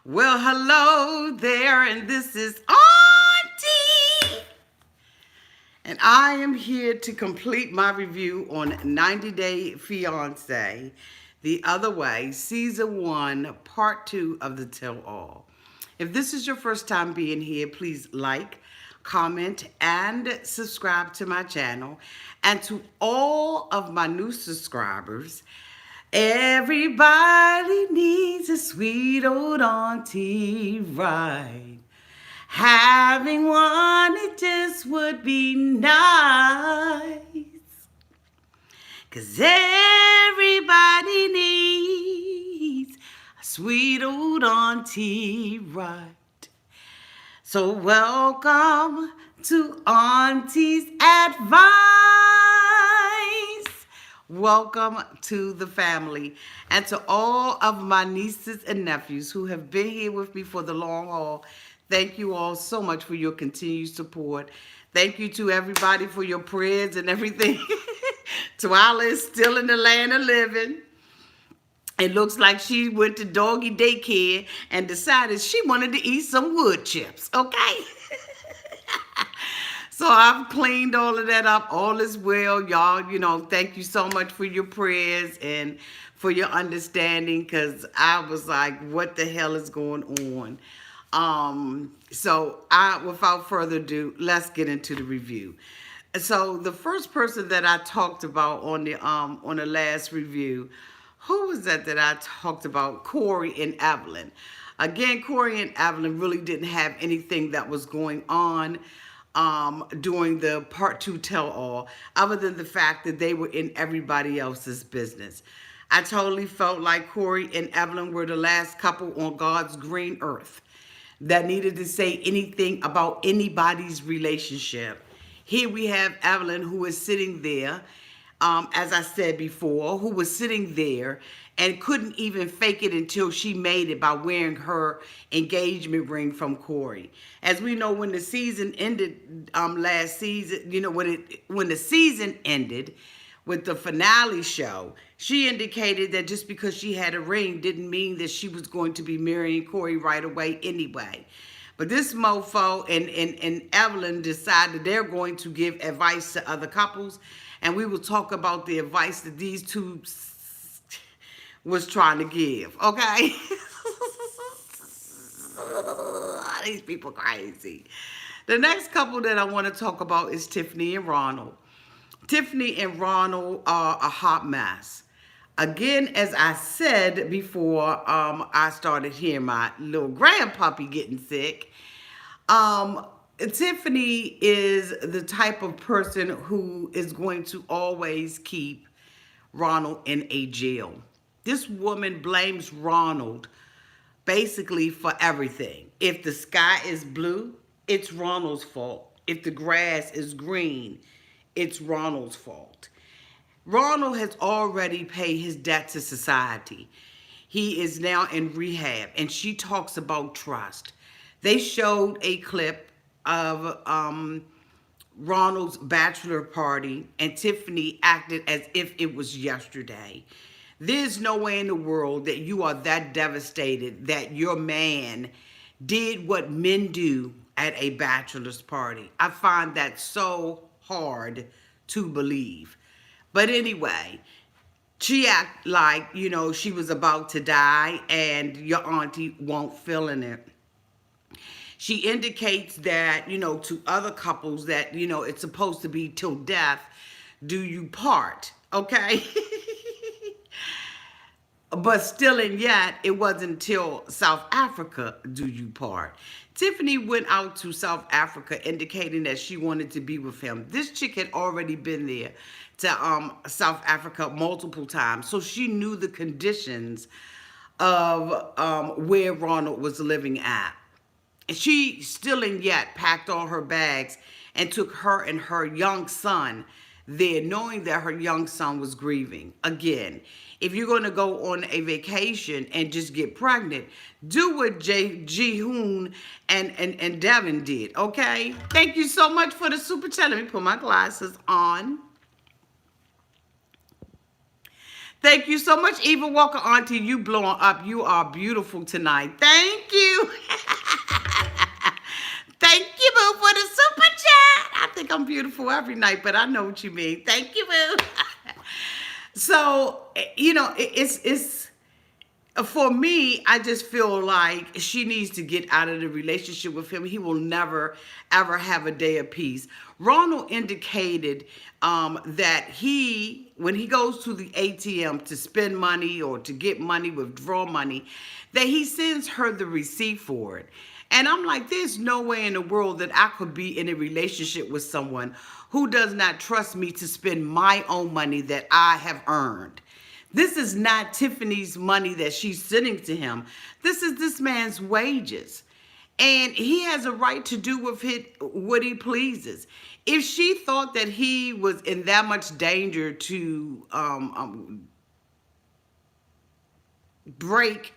Well, hello there, and this is Auntie. And I am here to complete my review on 90 Day Fiance, The Other Way, Season 1, Part 2 of the Tell All. If this is your first time being here, please like, comment, and subscribe to my channel. And to all of my new subscribers, everybody needs a sweet old auntie, right? Having one, it just would be nice. 'Cause everybody needs a sweet old auntie, right? So welcome to Auntie's Advice. Welcome to the family. And to all of my nieces and nephews who have been here with me for the long haul, thank you all so much for your continued support. Thank you to everybody for your prayers and everything. Twyla is still in the land of living. It looks like she went to doggy daycare and decided she wanted to eat some wood chips, okay? So I've cleaned all of that up. All is well, y'all. Thank you so much for your prayers and for your understanding, because I was like, what the hell is going on? Without further ado, let's get into the review. So the first person that I talked about on the last review, who was that I talked about? Corey and Evelyn. Again, Corey and Evelyn really didn't have anything that was going on during the part 2 tell-all, other than the fact that they were in everybody else's business. I totally felt like Corey and Evelyn were the last couple on God's green earth that needed to say anything about anybody's relationship. Here we have Evelyn, who is sitting there, as I said before, who was sitting there and couldn't even fake it until she made it by wearing her engagement ring from Corey. As we know, when the season ended last season, when the season ended with the finale show, she indicated that just because she had a ring didn't mean that she was going to be marrying Corey right away anyway. But this mofo and Evelyn decided they're going to give advice to other couples, and we will talk about the advice that these two was trying to give, okay? These people crazy. The next couple that I want to talk about is Tiffany and Ronald. Tiffany and Ronald are a hot mess. Again, as I said before, I started hearing my little grandpuppy getting sick. Tiffany is the type of person who is going to always keep Ronald in a jail. This woman blames Ronald basically for everything. If the sky is blue, it's Ronald's fault. If the grass is green, it's Ronald's fault. Ronald has already paid his debt to society. He is now in rehab, and she talks about trust. They showed a clip of Ronald's bachelor party, and Tiffany acted as if it was yesterday. There's no way in the world that you are that devastated that your man did what men do at a bachelor's party. I find that so hard to believe. But anyway, she acted like, she was about to die and your auntie won't feel in it. She indicates that, to other couples that, it's supposed to be till death do you part, okay? But still and yet, it wasn't until South Africa do you part. Tiffany went out to South Africa indicating that she wanted to be with him. This chick had already been there to South Africa multiple times, so she knew the conditions of where Ronald was living at. She still and yet packed all her bags and took her and her young son there, knowing that her young son was grieving. Again, if you're going to go on a vacation and just get pregnant, do what Ji-hoon and Devin did, okay? Thank you so much for the super chat. Let me put my glasses on. Thank you so much, Eva Walker, Auntie. You blowing up. You are beautiful tonight. Thank you. Thank you, Boo, for the super chat. I think I'm beautiful every night, but I know what you mean. Thank you, Boo. So, it's for me, I just feel like she needs to get out of the relationship with him. He will never, ever have a day of peace. Ronald indicated that when he goes to the ATM to spend money or to get money, withdraw money, that he sends her the receipt for it. And I'm like, there's no way in the world that I could be in a relationship with someone who does not trust me to spend my own money that I have earned. This is not Tiffany's money that she's sending to him. This is this man's wages. And he has a right to do with it what he pleases. If she thought that he was in that much danger to break,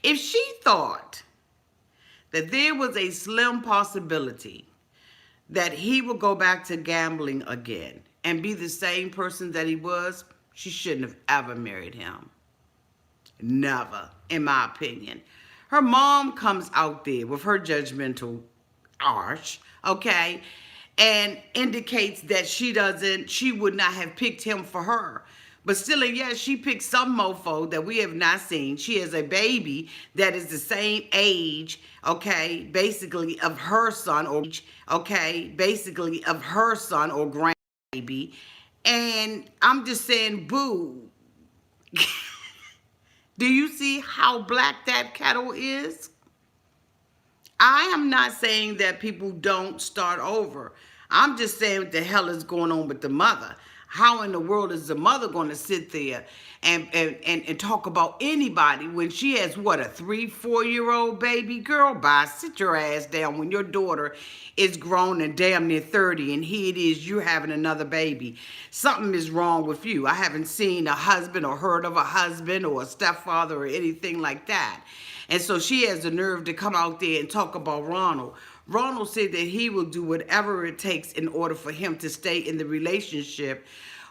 if she thought that there was a slim possibility that he would go back to gambling again and be the same person that he was, she shouldn't have ever married him. Never, in my opinion. Her mom comes out there with her judgmental arch, okay, and indicates that she would not have picked him for her. But still, and yes, she picked some mofo that we have not seen. She has a baby that is the same age, okay, basically of her son or grandbaby. And I'm just saying, boo. Do you see how black that kettle is? I am not saying that people don't start over. I'm just saying what the hell is going on with the mother. How in the world is the mother going to sit there and talk about anybody when she has, what, a 3-4-year-old baby? Girl, bye. Sit your ass down when your daughter is grown and damn near 30 and here it is, you're having another baby. Something is wrong with you. I haven't seen a husband or heard of a husband or a stepfather or anything like that. And so she has the nerve to come out there and talk about Ronald. Ronald said that he will do whatever it takes in order for him to stay in the relationship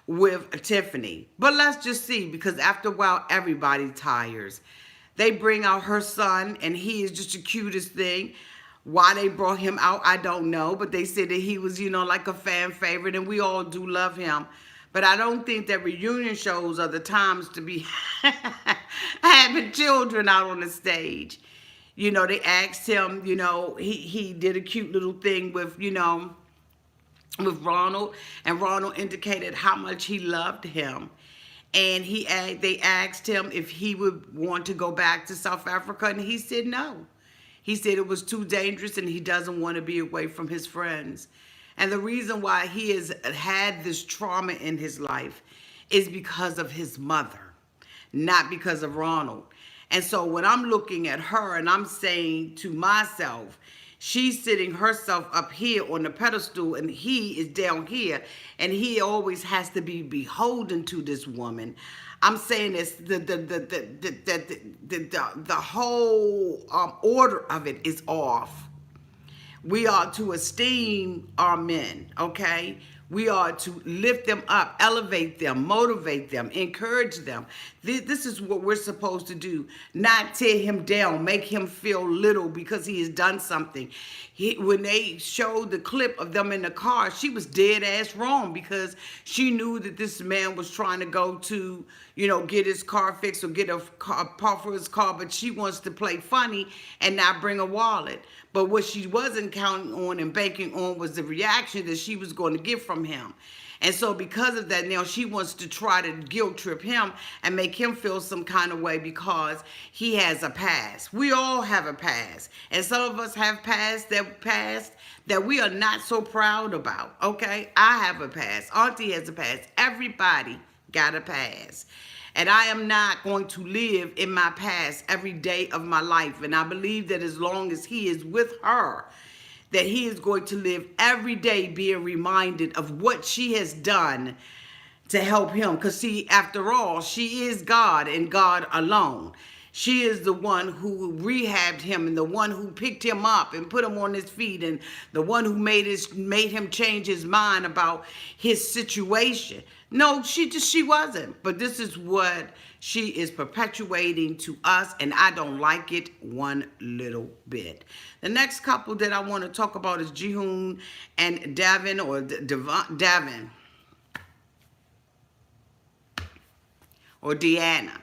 with Tiffany. But let's just see, because after a while, everybody tires. They bring out her son, and he is just the cutest thing. Why they brought him out, I don't know. But they said that he was, like a fan favorite, and we all do love him. But I don't think that reunion shows are the times to be having children out on the stage. They asked him, he did a cute little thing with Ronald, and Ronald indicated how much he loved him. And they asked him if he would want to go back to South Africa, and he said no. He said it was too dangerous, and he doesn't want to be away from his friends. And the reason why he has had this trauma in his life is because of his mother, not because of Ronald. And so when I'm looking at her and I'm saying to myself, she's sitting herself up here on the pedestal and he is down here, and he always has to be beholden to this woman. I'm saying this, the whole order of it is off. We are to esteem our men, okay? We are to lift them up, elevate them, motivate them, encourage them. This is what we're supposed to do. Not tear him down, make him feel little because he has done something. When they showed the clip of them in the car, she was dead ass wrong because she knew that this man was trying to go to, get his car fixed or get a part for his car, but she wants to play funny and not bring a wallet. But what she wasn't counting on and banking on was the reaction that she was going to get from him. And so because of that, now she wants to try to guilt trip him and make him feel some kind of way because he has a past. We all have a past. And some of us have past that we are not so proud about, okay? I have a past. Auntie has a past. Everybody got a past. And I am not going to live in my past every day of my life. And I believe that as long as he is with her, that he is going to live every day being reminded of what she has done to help him. Because see, after all, she is God and God alone. She is the one who rehabbed him and the one who picked him up and put him on his feet and the one who made him change his mind about his situation. No, she wasn't. But this is what she is perpetuating to us, and I don't like it one little bit. The next couple that I want to talk about is Jihoon and Davin, or Davin, or Deanna,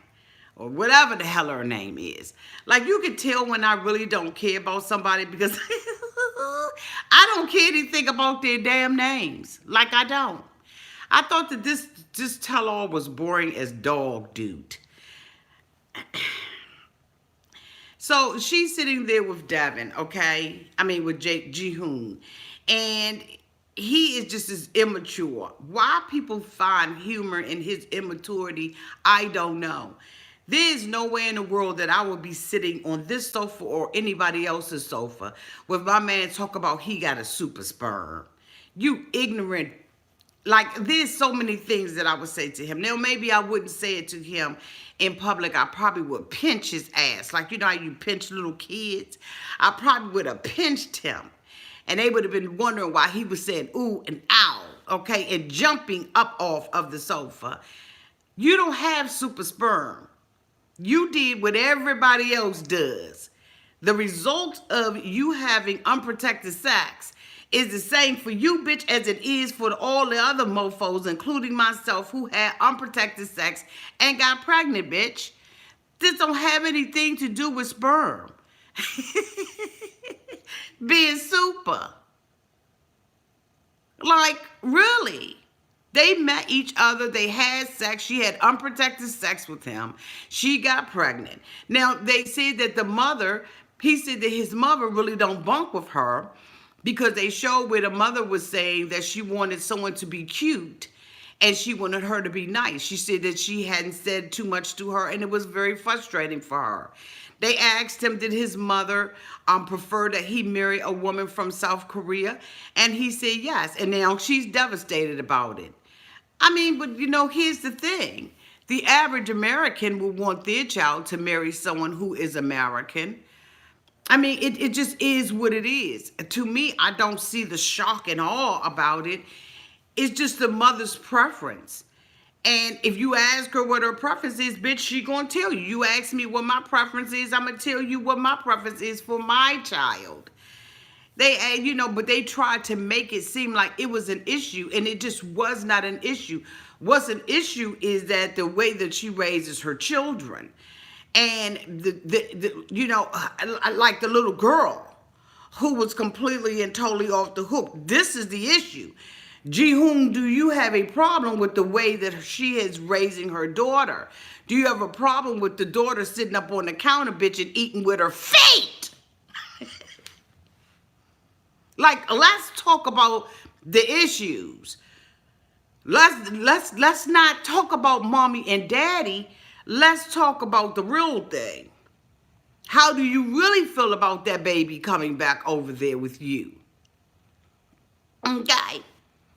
or whatever the hell her name is. Like, you can tell when I really don't care about somebody because I don't care anything about their damn names. Like, I don't. I thought that this tell-all was boring as dog dude. So she's sitting there with Devin, okay? I mean, with Jihoon. And he is just as immature. Why people find humor in his immaturity, I don't know. There is nowhere in the world that I would be sitting on this sofa or anybody else's sofa with my man talk about he got a super sperm. You ignorant. Like, there's so many things that I would say to him. Now, maybe I wouldn't say it to him in public. I probably would pinch his ass. Like, you know how you pinch little kids? I probably would have pinched him. And they would have been wondering why he was saying ooh and ow, okay, and jumping up off of the sofa. You don't have super sperm. You did what everybody else does. The result of you having unprotected sex is the same for you, bitch, as it is for all the other mofos, including myself, who had unprotected sex and got pregnant, bitch. This don't have anything to do with sperm. Being super. Like, really? They met each other. They had sex. She had unprotected sex with him. She got pregnant. Now, they said that he said that his mother really don't bunk with her, because they showed where the mother was saying that she wanted someone to be cute and she wanted her to be nice. She said that she hadn't said too much to her, and it was very frustrating for her. They asked him, did his mother prefer that he marry a woman from South Korea? And he said yes. And now she's devastated about it. I mean, but you know, here's the thing. The average American will want their child to marry someone who is American. I mean, it just is what it is. To me, I don't see the shock and awe about it. It's just the mother's preference. And if you ask her what her preference is, bitch, she gonna tell you. You ask me what my preference is, I'm gonna tell you what my preference is for my child. But they tried to make it seem like it was an issue, and it just was not an issue. What's an issue is that the way that she raises her children. And like the little girl who was completely and totally off the hook. This is the issue. Jihoon, do you have a problem with the way that she is raising her daughter? Do you have a problem with the daughter sitting up on the counter, bitch, and eating with her feet? Like, let's talk about the issues. Let's not talk about mommy and daddy. Let's talk about the real thing. How do you really feel about that baby coming back over there with you? Okay.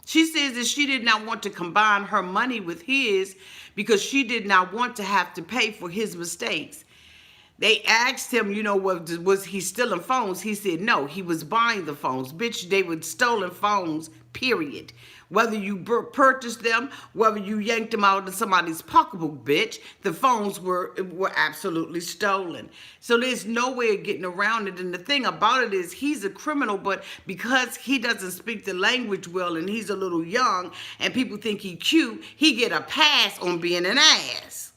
She says that she did not want to combine her money with his because she did not want to have to pay for his mistakes. They asked him, was he stealing phones? He said no, he was buying the phones. Bitch, they were stolen phones, period. Whether you purchased them, whether you yanked them out of somebody's pocketbook, bitch, the phones were absolutely stolen. So there's no way of getting around it. And the thing about it is he's a criminal, but because he doesn't speak the language well and he's a little young and people think he's cute, he get a pass on being an ass.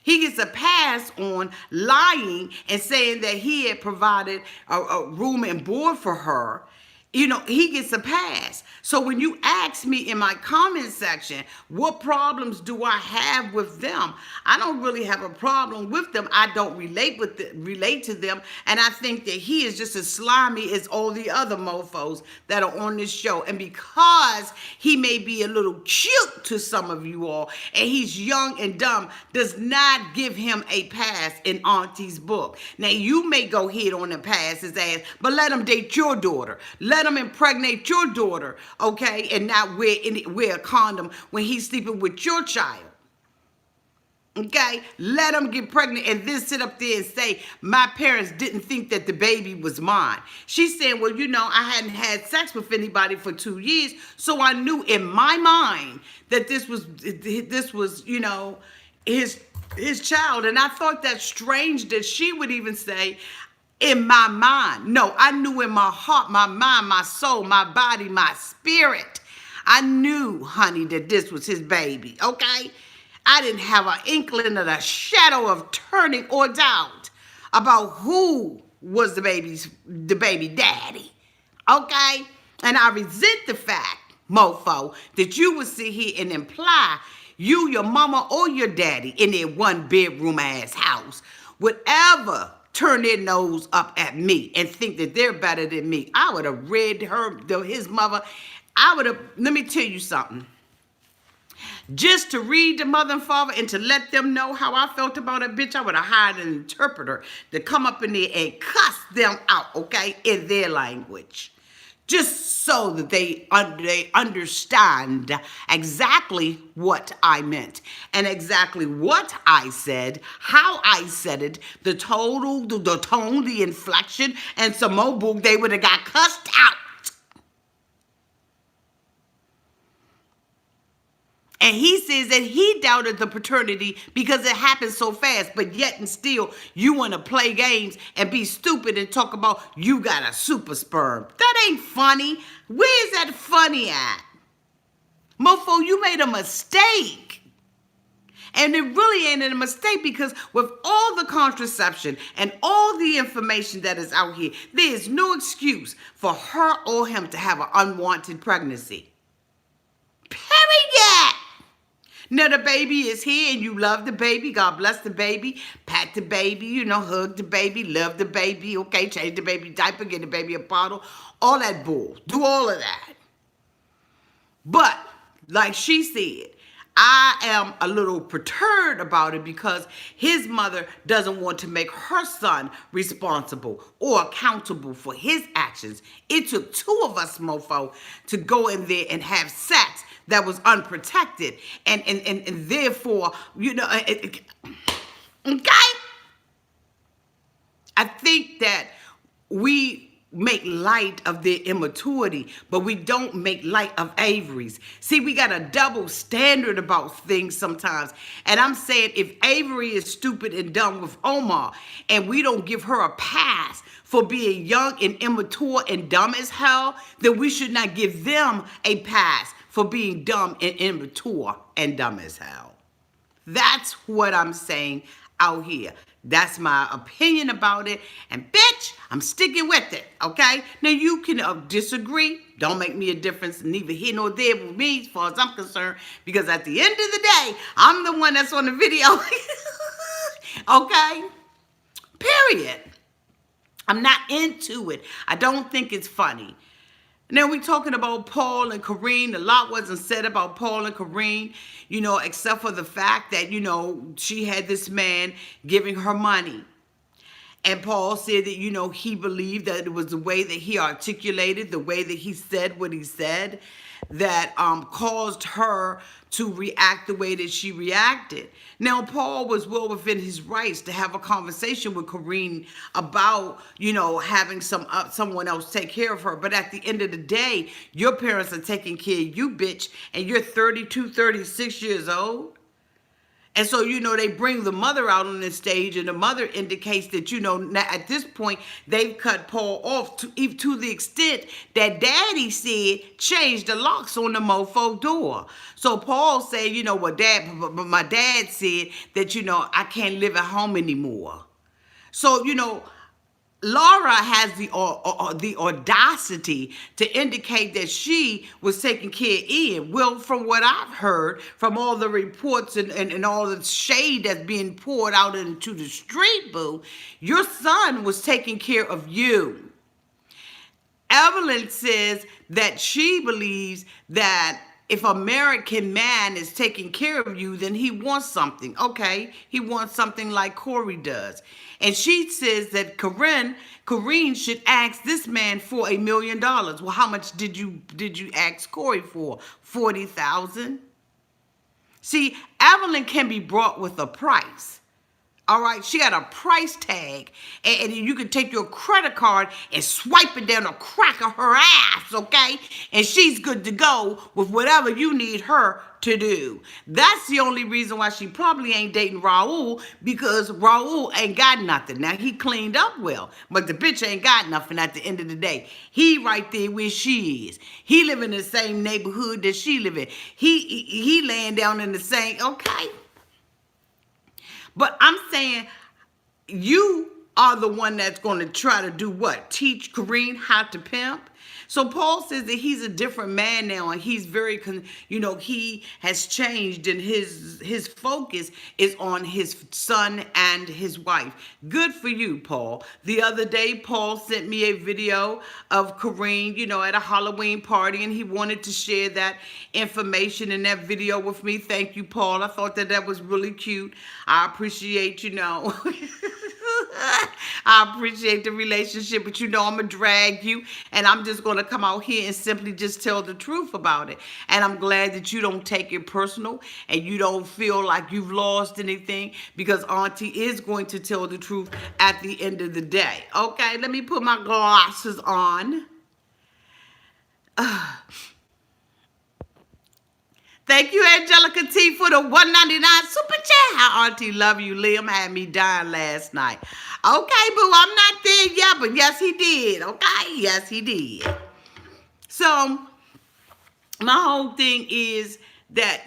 He gets a pass on lying and saying that he had provided a room and board for her. He gets a pass. So when you ask me in my comment section, what problems do I have with them? I don't really have a problem with them. I don't relate to them. And I think that he is just as slimy as all the other mofos that are on this show. And because he may be a little cute to some of you all, and he's young and dumb, does not give him a pass in Auntie's book. Now, you may go ahead on and pass his ass, but let him date your daughter. Let him impregnate your daughter, okay, and not wear a condom when he's sleeping with your child. Okay, let them get pregnant and then sit up there and say, my parents didn't think that the baby was mine. She's saying, well, I hadn't had sex with anybody for 2 years, so I knew in my mind that this was his child. And I thought that strange that she would even say, in my mind. No, I knew in my heart, my mind, my soul, my body, my spirit. I knew, honey, that this was his baby, okay? I didn't have an inkling of a shadow of turning or doubt about who was the baby daddy, okay? And I resent the fact, mofo, that you would sit here and imply you, your mama, or your daddy in their one bedroom ass house would ever turn their nose up at me and think that they're better than me. I would have read his mother. Let me tell you something. Just to read the mother and father and to let them know how I felt about a bitch, I would have hired an interpreter to come up in there and cuss them out, okay, in their language. Just so that they understand exactly what I meant and exactly what I said, how I said it, the tone, the inflection, and some more book, they would have got cussed out. And he says that he doubted the paternity because it happened so fast, but yet and still you want to play games and be stupid and talk about you got a super sperm. That ain't funny. Where's that funny at? Mofo, you made a mistake. And it really ain't a mistake because with all the contraception and all the information that is out here, there is no excuse for her or him to have an unwanted pregnancy. Period. Now the baby is here and you love the baby. God bless the baby. Pat the baby, hug the baby, love the baby, okay? Change the baby diaper, get the baby a bottle. All that bull. Do all of that. But, like she said, I am a little perturbed about it because his mother doesn't want to make her son responsible or accountable for his actions. It took two of us, mofo, to go in there and have sex that was unprotected. And therefore, okay? I think that we make light of their immaturity, but we don't make light of Avery's. See, we got a double standard about things sometimes. And I'm saying if Avery is stupid and dumb with Omar, and we don't give her a pass for being young and immature and dumb as hell, then we should not give them a pass for being dumb and immature and dumb as hell. That's what I'm saying out here. That's my opinion about it. And bitch, I'm sticking with it, okay? Now you can disagree. Don't make me a difference, neither here nor there with me as far as I'm concerned. Because at the end of the day, I'm the one that's on the video. Okay? Period. I'm not into it. I don't think it's funny. Now we're talking about Paul and Kareen. A lot wasn't said about Paul and Kareen, except for the fact that, she had this man giving her money. And Paul said that, he believed that it was the way that he articulated, the way that he said what he said, that caused her to react the way that she reacted. Now, Paul was well within his rights to have a conversation with Kareen about, having someone else take care of her. But at the end of the day, your parents are taking care of you, bitch, and you're 32, 36 years old. And so, they bring the mother out on the stage, and the mother indicates that, at this point, they've cut Paul off to the extent that daddy said change the locks on the mofo door. So Paul said, but my dad said that, I can't live at home anymore. So, Laura has the audacity to indicate that she was taking care of Ian. Well, from what I've heard, from all the reports and all the shade that's being poured out into the street, boo, your son was taking care of you. Evelyn says that she believes that if a American man is taking care of you, then he wants something. Okay, he wants something like Corey does. And she says that Kareen should ask this man for $1 million. Well, how much did you ask Corey for? $40,000? See, Evelyn can be brought with a price. All right, she got a price tag, and you can take your credit card and swipe it down the crack of her ass, okay? And she's good to go with whatever you need her to do. That's the only reason why she probably ain't dating Raul, because Raul ain't got nothing. Now, he cleaned up well, but the bitch ain't got nothing at the end of the day. He right there where she is. He live in the same neighborhood that she live in. He laying down in the same, okay? But I'm saying you are the one that's going to try to do what? Teach Kareem how to pimp? So Paul says that he's a different man now, and he's very, he has changed, and his focus is on his son and his wife. Good for you, Paul. The other day, Paul sent me a video of Kareem, at a Halloween party, and he wanted to share that information in that video with me. Thank you, Paul. I thought that was really cute. I appreciate, I appreciate the relationship, but I'm going to drag you, and I'm just going to come out here and simply just tell the truth about it. And I'm glad that you don't take it personal and you don't feel like you've lost anything, because Auntie is going to tell the truth at the end of the day. Okay, let me put my glasses on. Thank you, Angelica T, for the $1.99 super chat. Auntie love you. Liam had me dying last night. Okay, boo, I'm not there yet, but yes, he did. Okay, yes, he did. So, my whole thing is that,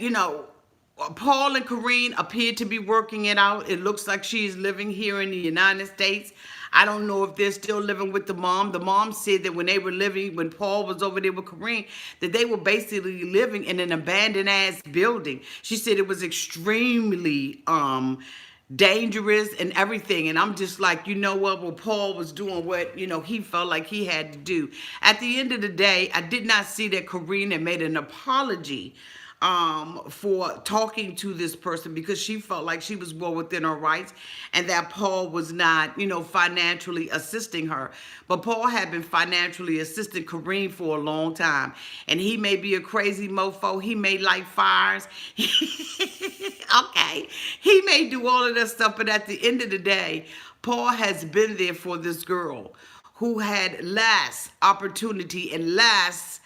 Paul and Kareem appear to be working it out. It looks like she's living here in the United States. I don't know if they're still living with the mom. The mom said that when Paul was over there with Kareem, that they were basically living in an abandoned ass building. She said it was extremely dangerous and everything. And I'm just like, what? Well, Paul was doing what, he felt like he had to do. At the end of the day, I did not see that Kareem had made an apology for talking to this person, because she felt like she was well within her rights and that Paul was not, financially assisting her. But Paul had been financially assisting Kareem for a long time. And he may be a crazy mofo. He may light fires. Okay. He may do all of that stuff. But at the end of the day, Paul has been there for this girl who had less opportunity and less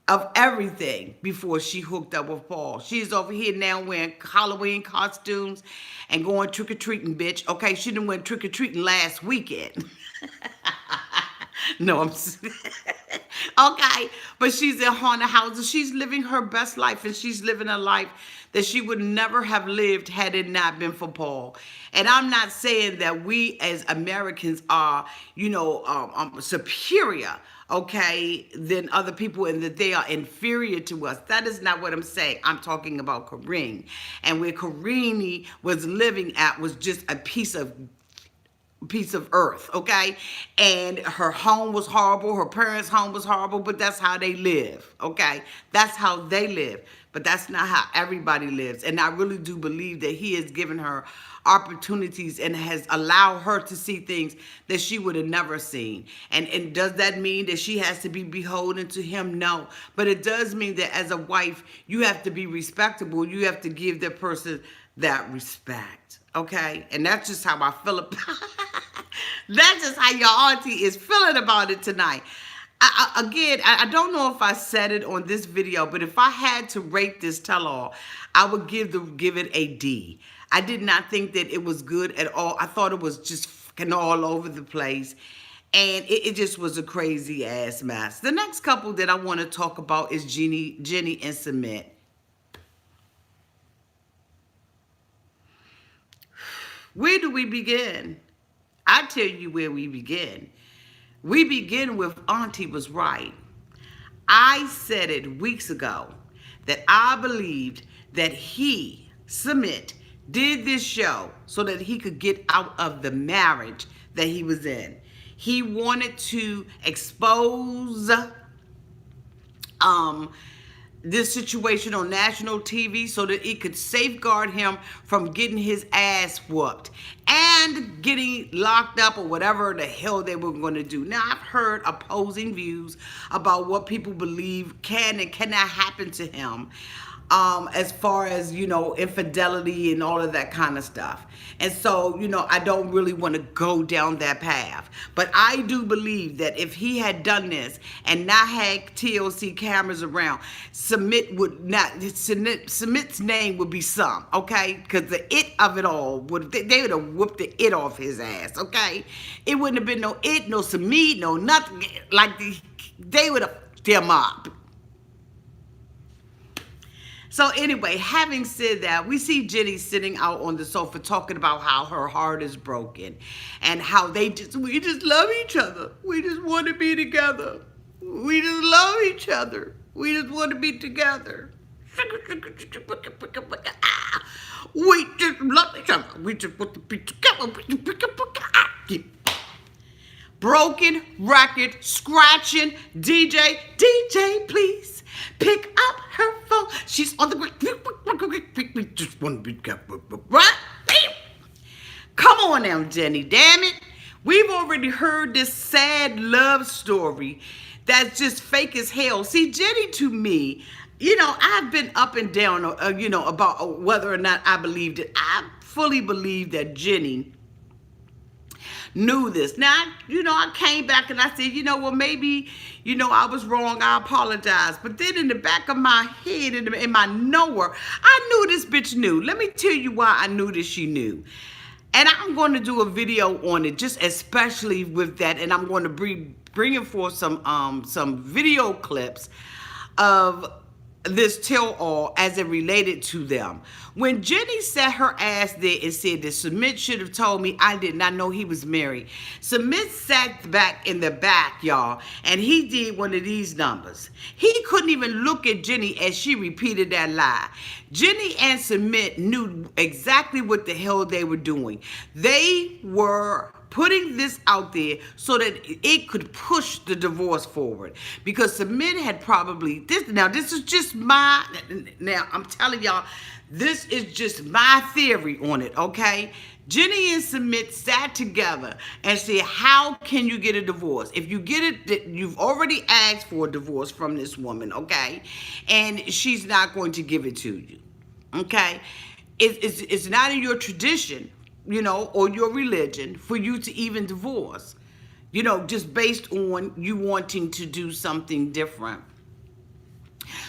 of everything before she hooked up with Paul. She's over here now wearing Halloween costumes and going trick-or-treating, bitch. Okay, she done went trick-or-treating last weekend. No, I'm okay, but she's in haunted houses. She's living her best life, and she's living a life that she would never have lived had it not been for Paul. And I'm not saying that we as Americans are, superior, okay, than other people, and that they are inferior to us. That is not what I'm saying. I'm talking about Kareem. And where Kareem was living at was just a piece of earth, okay? And her home was horrible, her parents' home was horrible, but that's how they live, okay? That's how they live, but that's not how everybody lives. And I really do believe that he has given her opportunities and has allowed her to see things that she would have never seen. And does that mean that she has to be beholden to him? No. But it does mean that as a wife, you have to be respectable. You have to give that person that respect, okay? And that's just how I feel about that's just how your auntie is feeling about it tonight. I don't know if I said it on this video, but if I had to rate this tell-all, I would give it a D. I did not think that it was good at all. I thought it was just fucking all over the place. And it just was a crazy ass mess. The next couple that I want to talk about is Jenny and Submit. Where do we begin? I tell you where we begin. We begin with Auntie was right. I said it weeks ago that I believed that he, Submit, did this show so that he could get out of the marriage that he was in. He wanted to expose this situation on national TV so that it could safeguard him from getting his ass whooped and getting locked up or whatever the hell they were going to do. Now, I've heard opposing views about what people believe can and cannot happen to him. as far as, infidelity and all of that kind of stuff. And so, I don't really want to go down that path. But I do believe that if he had done this and not had TLC cameras around, Submit's name would be some, okay? Because the it of it all, they would have whooped the it off his ass, okay? It wouldn't have been no it, no Submit, no nothing. Like, they would have them up. So anyway, having said that, we see Jenny sitting out on the sofa talking about how her heart is broken and how we just love each other. We just want to be together. We just love each other. We just want to be together. We just love each other. We just want to be together. Broken record, scratching, DJ, please pick up her phone. She's on the we just want to be together, right? Come on now, Jenny, damn it. We've already heard this sad love story that's just fake as hell. See, Jenny, to me, I've been up and down, about whether or not I believed it. I fully believe that Jenny knew this. Now, I came back and I said, well, maybe, I was wrong. I apologize. But then in the back of my head, in my knower, I knew this bitch knew. Let me tell you why I knew that she knew. And I'm going to do a video on it, just especially with that. And I'm going to be bringing forth some video clips of this tell-all as it related to them. When Jenny sat her ass there and said that Submit should have told me, I did not know he was married. Submit sat back in the back, y'all, and he did one of these numbers. He couldn't even look at Jenny as she repeated that lie. Jenny and Submit knew exactly what the hell they were doing. They were putting this out there so that it could push the divorce forward. Because Submit had probably, this is just I'm telling y'all, this is just my theory on it, okay? Jenny and Submit sat together and said, how can you get a divorce? If you get it, you've already asked for a divorce from this woman, okay? And she's not going to give it to you, okay? It's not in your tradition, or your religion for you to even divorce, just based on you wanting to do something different.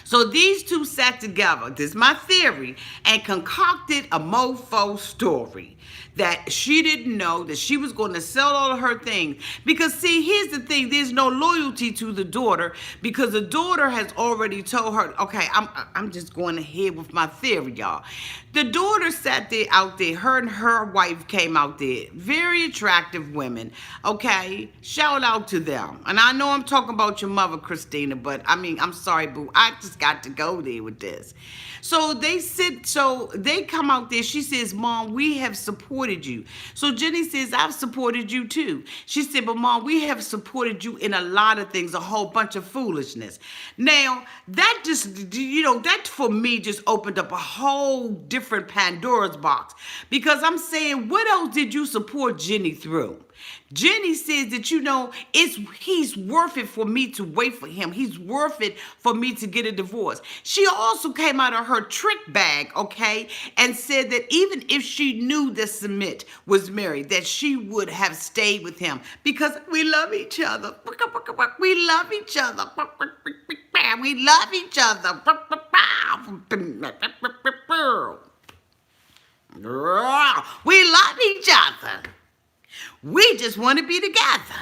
So these two sat together, this is my theory, and concocted a mofo story that she didn't know that she was going to sell all of her things. Because see, here's the thing, there's no loyalty to the daughter because the daughter has already told her, okay, I'm just going ahead with my theory, y'all. The daughter sat there out there, her and her wife came out there, very attractive women, okay? Shout out to them. And I know I'm talking about your mother, Christina, but I'm sorry, boo, I just got to go there with this. So they come out there. She says, Mom, we have supported you. So Jenny says, I've supported you too. She said, but Mom, we have supported you in a lot of things, a whole bunch of foolishness. Now, that just, that for me just opened up a whole different Pandora's box. Because I'm saying, what else did you support Jenny through? Jenny says that, he's worth it for me to wait for him. He's worth it for me to get a divorce. She also came out of her trick bag, okay, and said that even if she knew that Submit was married, that she would have stayed with him because we love each other. We love each other. We love each other. We love each other. We just want to be together.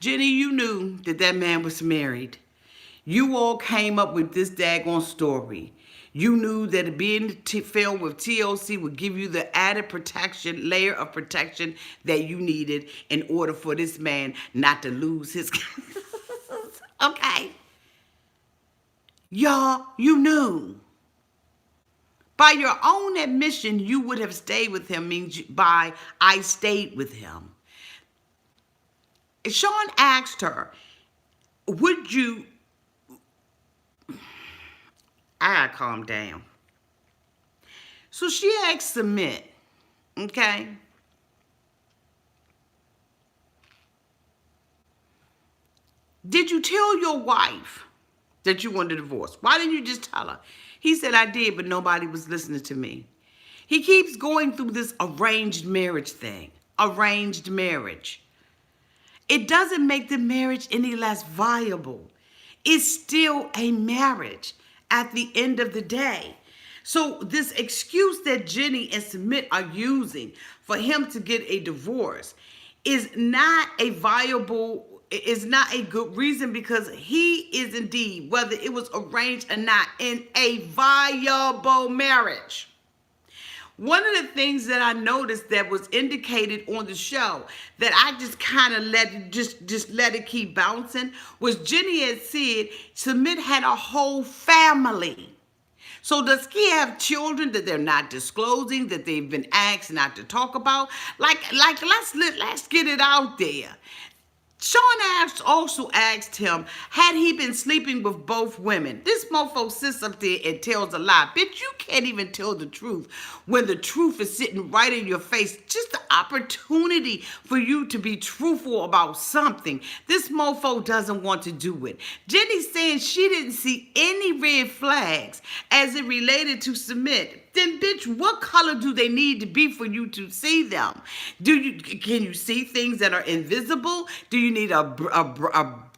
Jenny, you knew that man was married. You all came up with this daggone story. You knew that being filmed with TLC would give you the added protection, layer of protection that you needed in order for this man not to lose his... Okay. Y'all, you knew. By your own admission, you would have stayed with him, means by I stayed with him. Sean asked her, would you... I gotta calm down. So she asked Submit, okay? Did you tell your wife that you wanted a divorce? Why didn't you just tell her? He said, I did, but nobody was listening to me. He keeps going through this arranged marriage thing. Arranged marriage. It doesn't make the marriage any less viable. It's still a marriage at the end of the day. So this excuse that Jenny and Submit are using for him to get a divorce is not a viable, is not a good reason, because he is indeed, whether it was arranged or not, in a viable marriage. One of the things that I noticed that was indicated on the show that I just kind of let it keep bouncing was Jenny had said Submit had a whole family. So does he have children that they're not disclosing, that they've been asked not to talk about? Let's get it out there. Sean also asked him, had he been sleeping with both women? This mofo sits up there and tells a lie. Bitch, you can't even tell the truth when the truth is sitting right in your face. Just the opportunity for you to be truthful about something. This mofo doesn't want to do it. Jenny's saying she didn't see any red flags as it related to Submit. Then, bitch, what color do they need to be for you to see them? Can you see things that are invisible? Do you need a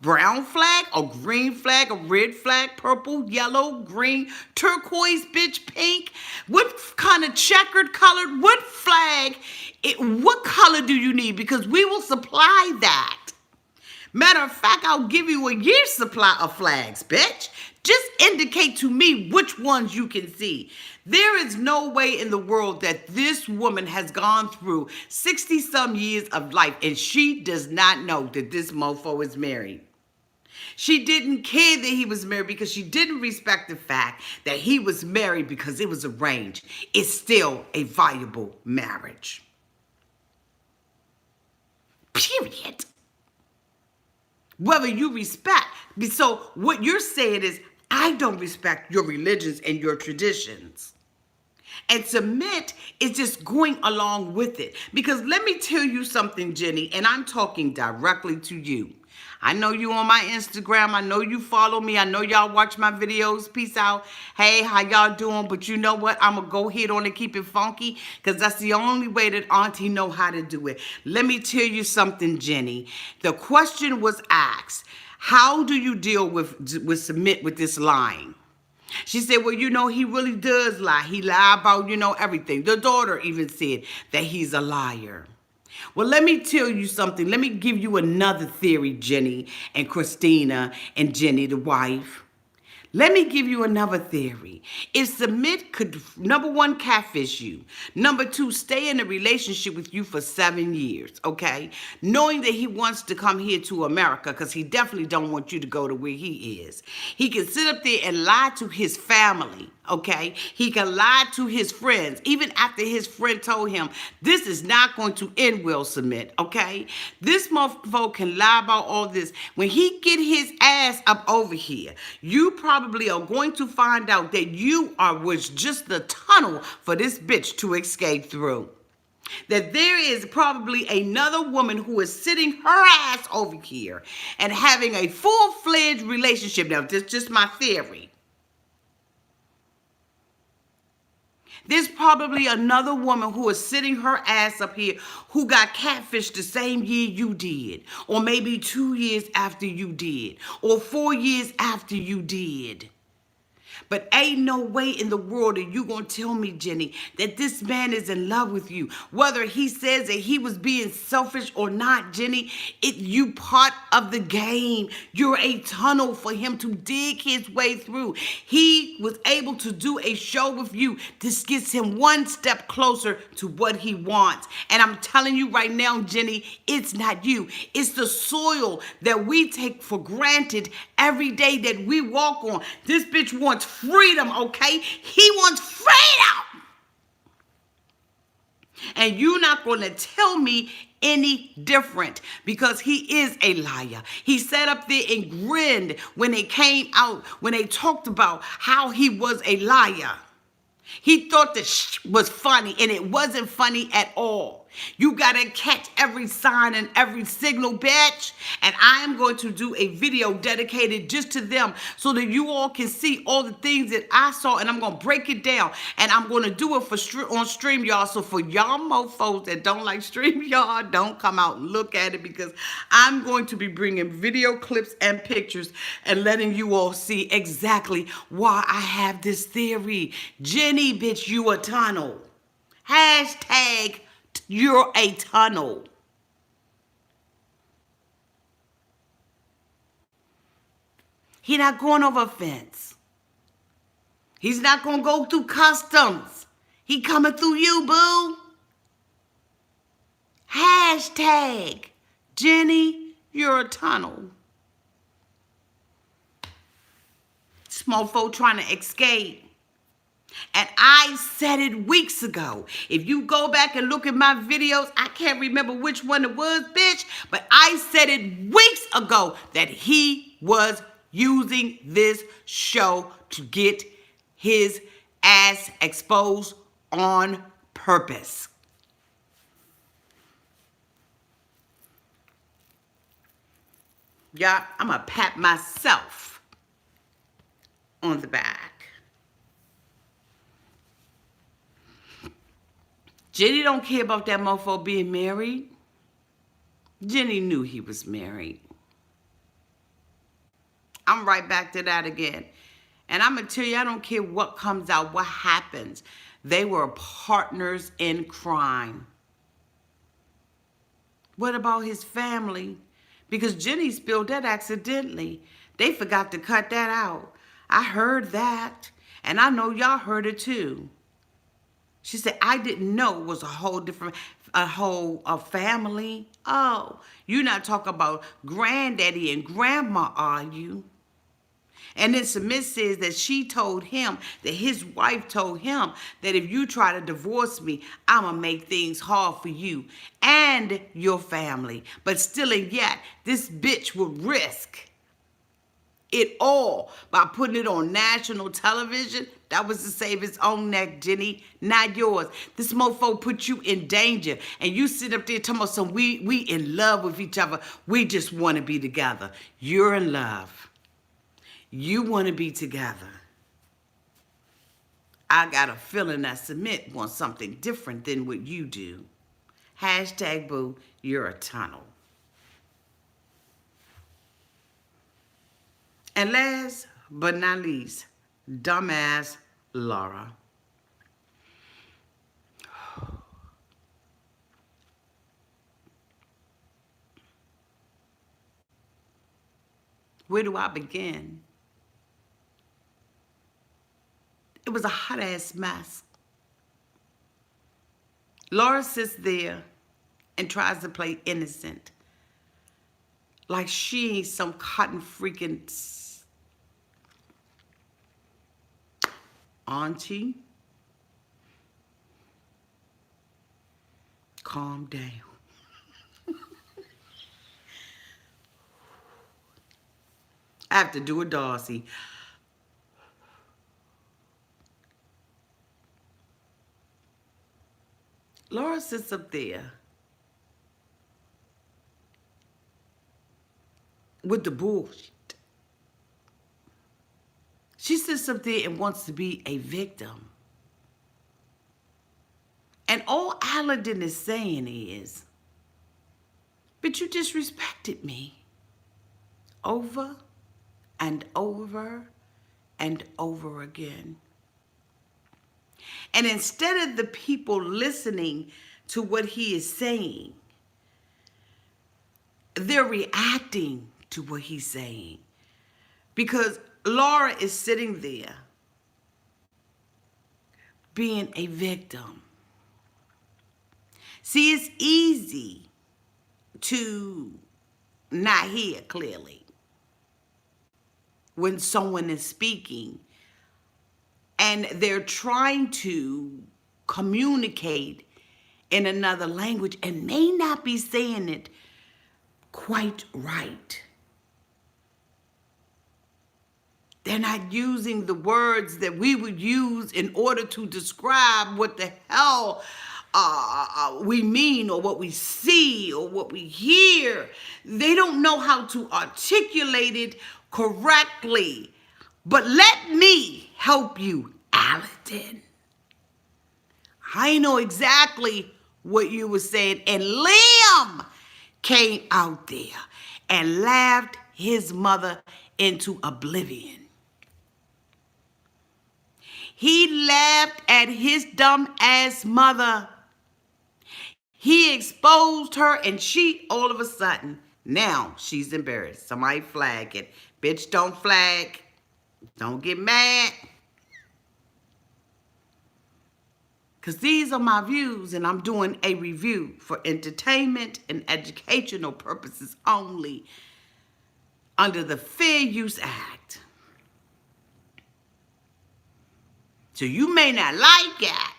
brown flag, a green flag, a red flag, purple, yellow, green, turquoise, bitch, pink? What kind of checkered colored? What flag? What color do you need? Because we will supply that. Matter of fact, I'll give you a year's supply of flags, bitch. Just indicate to me which ones you can see. There is no way in the world that this woman has gone through 60-some years of life and she does not know that this mofo is married. She didn't care that he was married because she didn't respect the fact that he was married because it was arranged. It's still a viable marriage. Period. Whether you respect. So what you're saying is, I don't respect your religions and your traditions. And Submit is just going along with it. Because let me tell you something, Jenny, and I'm talking directly to you. I know you on my Instagram. I know you follow me. I know y'all watch my videos. Peace out. Hey, how y'all doing? But you know what? I'm going to go ahead on and keep it funky because that's the only way that Auntie know how to do it. Let me tell you something, Jenny. The question was asked, how do you deal with Submit with this lying? She said, well, he really does lie. He lie about, everything. The daughter even said that he's a liar. Well, let me tell you something. Let me give you another theory, Jenny and Christina and Jenny, the wife. Let me give you another theory. If Submit could, number one, catfish you. Number two, stay in a relationship with you for 7 years, okay? Knowing that he wants to come here to America because he definitely don't want you to go to where he is. He can sit up there and lie to his family, okay? He can lie to his friends, even after his friend told him, this is not going to end well, Submit, okay? This motherfucker can lie about all this. When he get his ass up over here, you probably are going to find out that you was just the tunnel for this bitch to escape through. That there is probably another woman who is sitting her ass over here and having a full-fledged relationship. Now, this is just my theory. There's probably another woman who is sitting her ass up here who got catfished the same year you did, or maybe 2 years after you did, or 4 years after you did. But ain't no way in the world that you gonna tell me, Jenny, that this man is in love with you. Whether he says that he was being selfish or not, Jenny, you part of the game. You're a tunnel for him to dig his way through. He was able to do a show with you. This gets him one step closer to what he wants. And I'm telling you right now, Jenny, it's not you. It's the soil that we take for granted every day that we walk on. This bitch wants freedom, okay? He wants freedom. And you're not going to tell me any different because he is a liar. He sat up there and grinned when they came out, when they talked about how he was a liar. He thought that was funny, and it wasn't funny at all. You gotta catch every sign and every signal, bitch. And I am going to do a video dedicated just to them so that you all can see all the things that I saw, and I'm gonna break it down. And I'm gonna do it on stream, y'all. So for y'all mofos that don't like stream, y'all, don't come out and look at it, because I'm going to be bringing video clips and pictures and letting you all see exactly why I have this theory. Jenny, bitch, you a tunnel. Hashtag you're a tunnel. He not going over a fence. He's not going to go through customs. He coming through you, boo. Hashtag Jenny, you're a tunnel. This mofo trying to escape. And I said it weeks ago. If you go back and look at my videos, I can't remember which one it was, bitch, but I said it weeks ago that he was using this show to get his ass exposed on purpose. Yeah, I'm gonna pat myself on the back. Jenny don't care about that mofo being married. Jenny knew he was married. I'm right back to that again. And I'm going to tell you, I don't care what comes out, what happens. They were partners in crime. What about his family? Because Jenny spilled that accidentally. They forgot to cut that out. I heard that. And I know y'all heard it too. She said, I didn't know it was a whole family. Oh, you're not talking about granddaddy and grandma, are you? And then Submit says that she told him, that his wife told him, that if you try to divorce me, I'm going to make things hard for you and your family. But still and yet, this bitch would risk it all by putting it on national television. That was to save his own neck, Jenny, not yours. This mofo put you in danger, and you sit up there talking about some we in love with each other. We just want to be together. You're in love. You want to be together. I got a feeling that Submit wants something different than what you do. Hashtag boo, you're a tunnel. And last but not least, dumbass Laura. Where do I begin? It was a hot ass mess. Laura sits there and tries to play innocent, like she ain't some cotton freaking auntie. Calm down. I have to do a Darcy. Laura sits up there with the bullshit. She sits up there and wants to be a victim. And all Aladdin is saying is, but you disrespected me over and over and over again. And instead of the people listening to what he is saying, they're reacting to what he's saying. Because Laura is sitting there being a victim. See, it's easy to not hear clearly when someone is speaking and they're trying to communicate in another language and may not be saying it quite right. They're not using the words that we would use in order to describe what the hell we mean or what we see or what we hear. They don't know how to articulate it correctly. But let me help you, Aladdin. I know exactly what you were saying. And Liam came out there and laughed his mother into oblivion. He laughed at his dumb ass mother. He exposed her, and she, all of a sudden, now she's embarrassed. Somebody flag it. Bitch, don't flag. Don't get mad. Because these are my views, and I'm doing a review for entertainment and educational purposes only under the Fair Use Act. So you may not like it,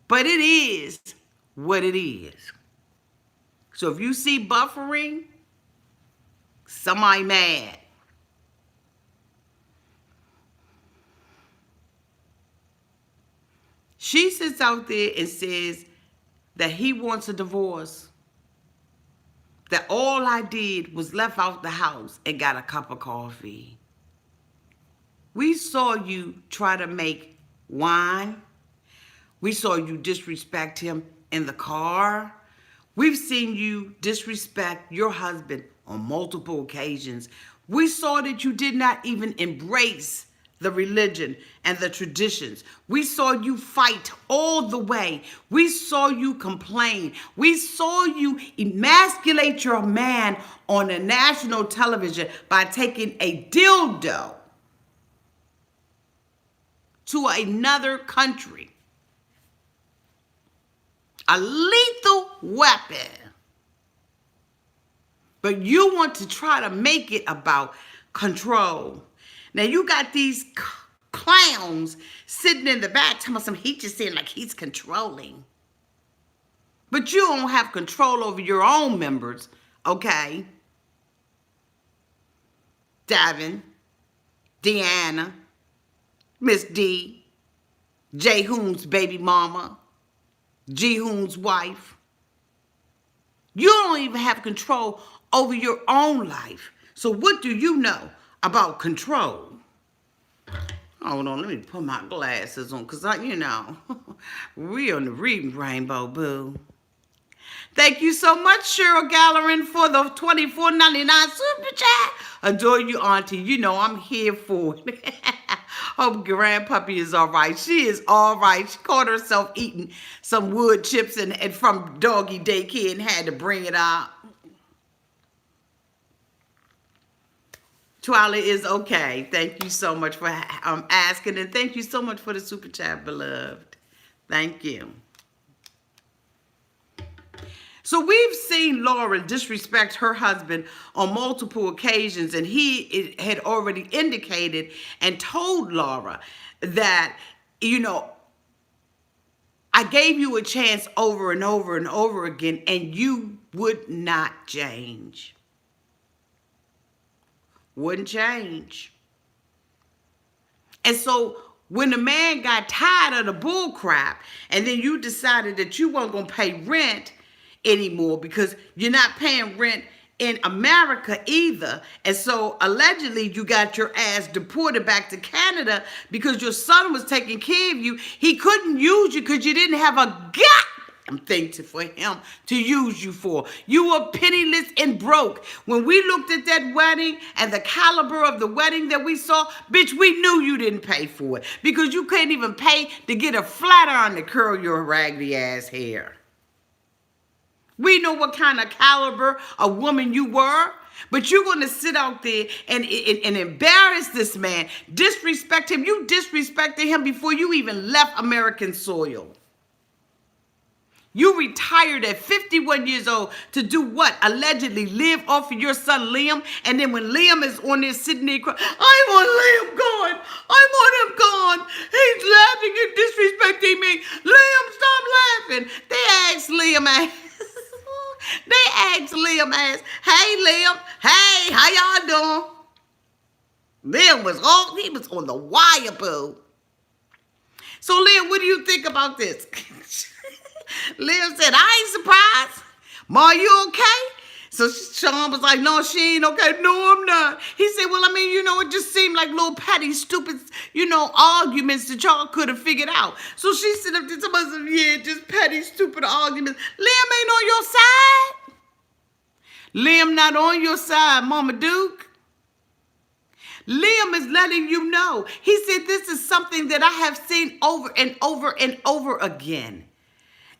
but it is what it is. So if you see buffering, somebody mad. She sits out there and says that he wants a divorce. That all I did was left out the house and got a cup of coffee. We saw you try to make wine. We saw you disrespect him in the car. We've seen you disrespect your husband on multiple occasions. We saw that you did not even embrace the religion and the traditions. We saw you fight all the way. We saw you complain. We saw you emasculate your man on a national television by taking a dildo to another country. A lethal weapon. But you want to try to make it about control. Now you got these clowns sitting in the back telling some he just saying like he's controlling. But you don't have control over your own members, okay? Davin, Deanna, Miss D, J Hoon's baby mama, G Hoon's wife. You don't even have control over your own life. So what do you know about control? Hold on, let me put my glasses on, because we on the reading rainbow, boo. Thank you so much, Cheryl Gallerin, for the $24.99 super chat. Adore you, Auntie. You know I'm here for it. Hope grandpuppy is all right. She is all right. She caught herself eating some wood chips and from doggy daycare and had to bring it out. Twila is okay. Thank you so much for asking, and thank you so much for the super chat, beloved. Thank you. So we've seen Laura disrespect her husband on multiple occasions, and he had already indicated and told Laura that, I gave you a chance over and over and over again, and you would not change. Wouldn't change. And so when the man got tired of the bull crap, and then you decided that you weren't going to pay rent anymore because you're not paying rent in America either. And so allegedly you got your ass deported back to Canada because your son was taking care of you. He couldn't use you because you didn't have a goddamn thing for him to use you for. You were penniless and broke. When we looked at that wedding and the caliber of the wedding that we saw, bitch, we knew you didn't pay for it because you couldn't even pay to get a flat iron to curl your raggedy ass hair. We know what kind of caliber of woman you were, but you're going to sit out there and embarrass this man, disrespect him. You disrespected him before you even left American soil. You retired at 51 years old to do what? Allegedly live off of your son Liam. And then when Liam is on there sitting there crying, I want Liam gone. I want him gone. He's laughing and disrespecting me. Liam, stop laughing. They asked Liam ass, hey Liam, hey, how y'all doing? Liam was he was on the wire, boo. So, Liam, what do you think about this? Liam said, I ain't surprised. Ma, you okay? So Sean was like, no, she ain't okay. No, I'm not. He said, well, I mean, it just seemed like little petty, stupid, arguments that y'all could have figured out. So she said up to somebody, yeah, just petty, stupid arguments. Liam ain't on your side. Liam not on your side, Mama Duke. Liam is letting you know. He said this is something that I have seen over and over and over again.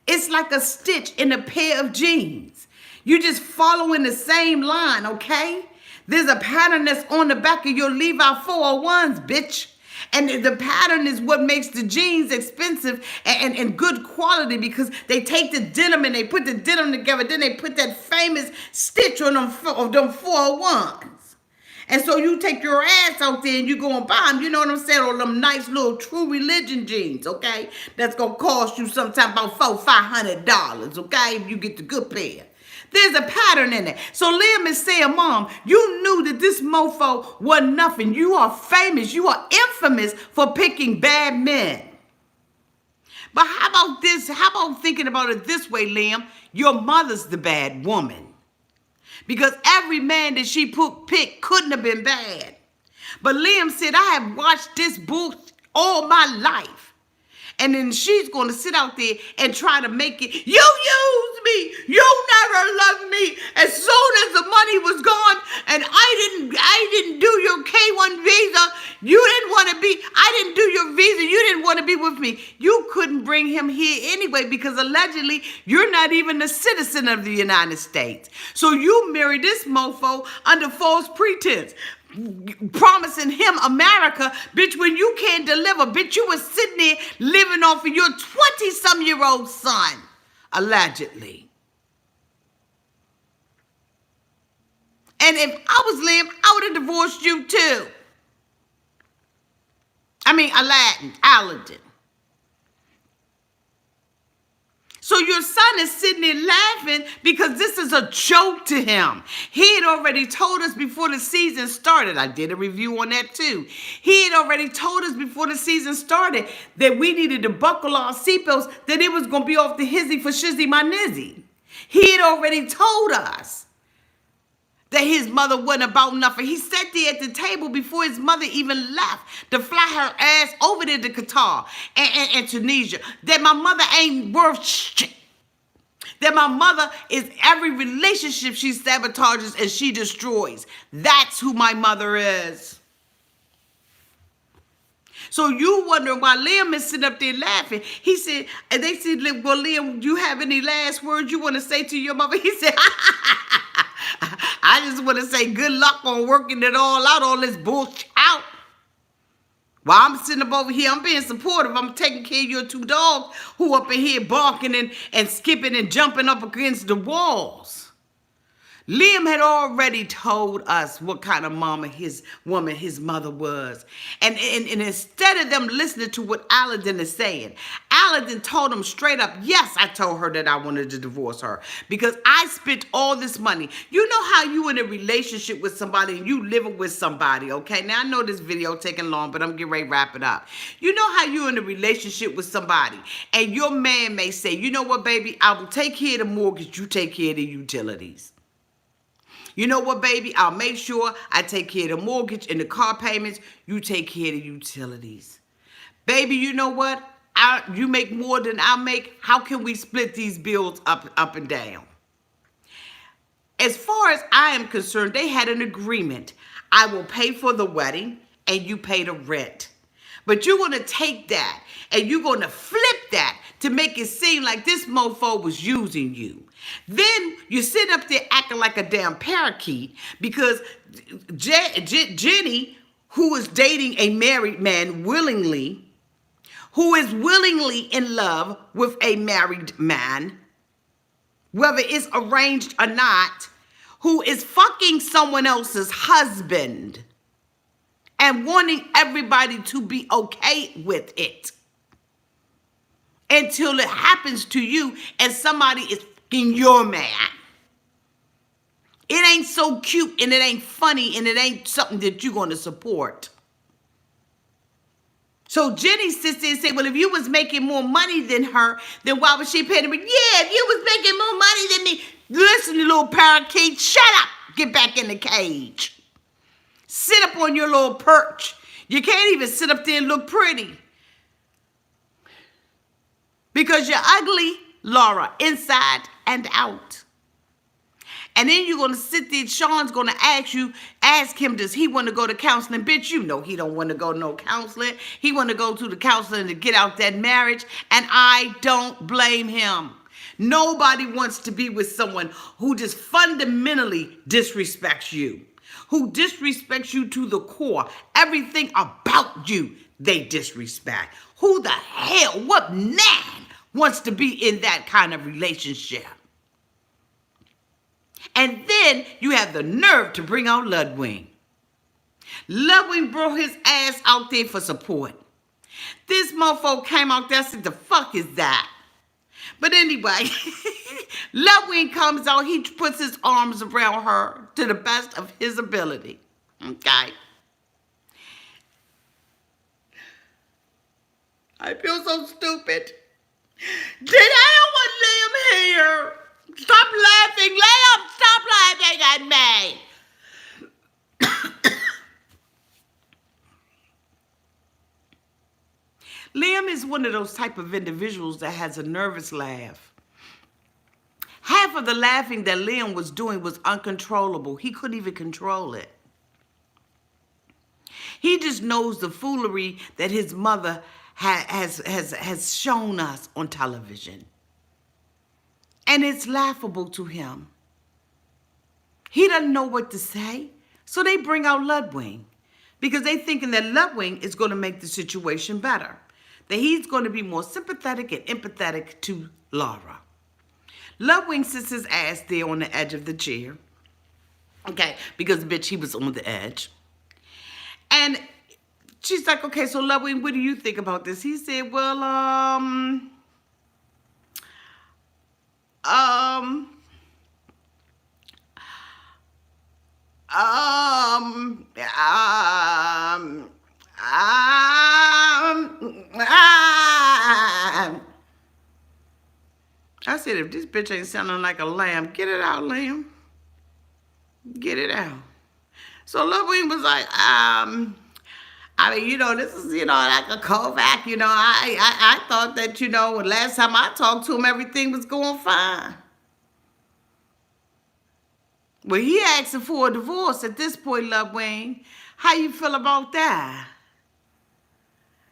It's like a stitch in a pair of jeans. You're just following the same line, okay? There's a pattern that's on the back of your Levi 401s, bitch. And the pattern is what makes the jeans expensive and good quality, because they take the denim and they put the denim together. Then they put that famous stitch on them 401s. And so you take your ass out there and you go and buy them, you know what I'm saying, or them nice little True Religion jeans, okay? That's going to cost you sometime about $400-$500, okay, if you get the good pair. There's a pattern in it. So Liam is saying, Mom, you knew that this mofo wasn't nothing. You are famous. You are infamous for picking bad men. But how about this? How about thinking about it this way, Liam? Your mother's the bad woman. Because every man that she picked couldn't have been bad. But Liam said, I have watched this bull all my life. And then she's going to sit out there and try to make it, you used me. You never loved me. As soon as the money was gone and I didn't do your K1 visa, I didn't do your visa. You didn't want to be with me. You couldn't bring him here anyway, because allegedly you're not even a citizen of the United States. So you married this mofo under false pretense, promising him America, bitch, when you can't deliver. Bitch, you was sitting there living off of your 20-some-year-old son, allegedly. And if I was Liam, I would have divorced you too. I mean, Aladdin. So your son is sitting there laughing because this is a joke to him. He had already told us before the season started. I did a review on that too. He had already told us before the season started that we needed to buckle our seatbelts, that it was going to be off the hizzy for shizzy my nizzy. He had already told us that his mother wasn't about nothing. He sat there at the table before his mother even left to fly her ass over there to Qatar and Tunisia. That my mother ain't worth shit. That my mother is every relationship she sabotages and she destroys. That's who my mother is. So you wondering why Liam is sitting up there laughing. He said, and they said, well, Liam, do you have any last words you want to say to your mother? He said, I just want to say good luck on working it all this bullshit out. While I'm sitting up over here, I'm being supportive. I'm taking care of your two dogs who up in here barking and skipping and jumping up against the walls. Liam had already told us what kind of woman his mother was. And instead of them listening to what Aladdin is saying, Aladdin told him straight up, yes, I told her that I wanted to divorce her because I spent all this money. You know how you in a relationship with somebody and you living with somebody, okay? Now, I know this video taking long, but I'm getting ready to wrap it up. You know how you in a relationship with somebody and your man may say, you know what, baby, I will take care of the mortgage, you take care of the utilities. You know what, baby? I'll make sure I take care of the mortgage and the car payments. You take care of the utilities. Baby, you know what? You make more than I make. How can we split these bills up and down? As far as I am concerned, they had an agreement. I will pay for the wedding and you pay the rent. But you're going to take that and you're going to flip that to make it seem like this mofo was using you. Then you sit up there acting like a damn parakeet because Jenny, who is dating a married man willingly, who is willingly in love with a married man, whether it's arranged or not, who is fucking someone else's husband and wanting everybody to be okay with it until it happens to you and somebody is fucking your man. It ain't so cute and it ain't funny and it ain't something that you're going to support. So Jenny sits there and say, well, if you was making more money than her, then why was she paying me? Yeah, if you was making more money than me. Listen, you little parakeet, shut up. Get back in the cage. Sit up on your little perch. You can't even sit up there and look pretty. Because you're ugly, Laura, inside and out. And then you're going to sit there, Sean's going to ask him, does he want to go to counseling? Bitch, you know he don't want to go to no counseling. He want to go to the counseling to get out that marriage, and I don't blame him. Nobody wants to be with someone who just fundamentally disrespects you, who disrespects you to the core. Everything about you, they disrespect. Who the hell, what man wants to be in that kind of relationship? And then you have the nerve to bring out Ludwig. Ludwig brought his ass out there for support. This mofo came out there and said, the fuck is that? But anyway, Ludwig comes out, he puts his arms around her to the best of his ability. Okay? I feel so stupid. Did anyone leave him here? Stop laughing, Liam! Stop laughing at me! Liam is one of those type of individuals that has a nervous laugh. Half of the laughing that Liam was doing was uncontrollable. He couldn't even control it. He just knows the foolery that his mother has shown us on television. And it's laughable to him. He doesn't know what to say. So they bring out Ludwig because they thinking that Ludwig is going to make the situation better. That he's going to be more sympathetic and empathetic to Laura. Ludwig sits his ass there on the edge of the chair. Okay, because bitch, he was on the edge. And she's like, okay, so Ludwig, what do you think about this? He said, well, I said, if this bitch ain't sounding like a lamb, get it out, lamb. Get it out. So Ludwig was like, I mean, this is, like a Kovac, I thought that, last time I talked to him, everything was going fine. Well, he asking for a divorce at this point, Ludwig. How you feel about that?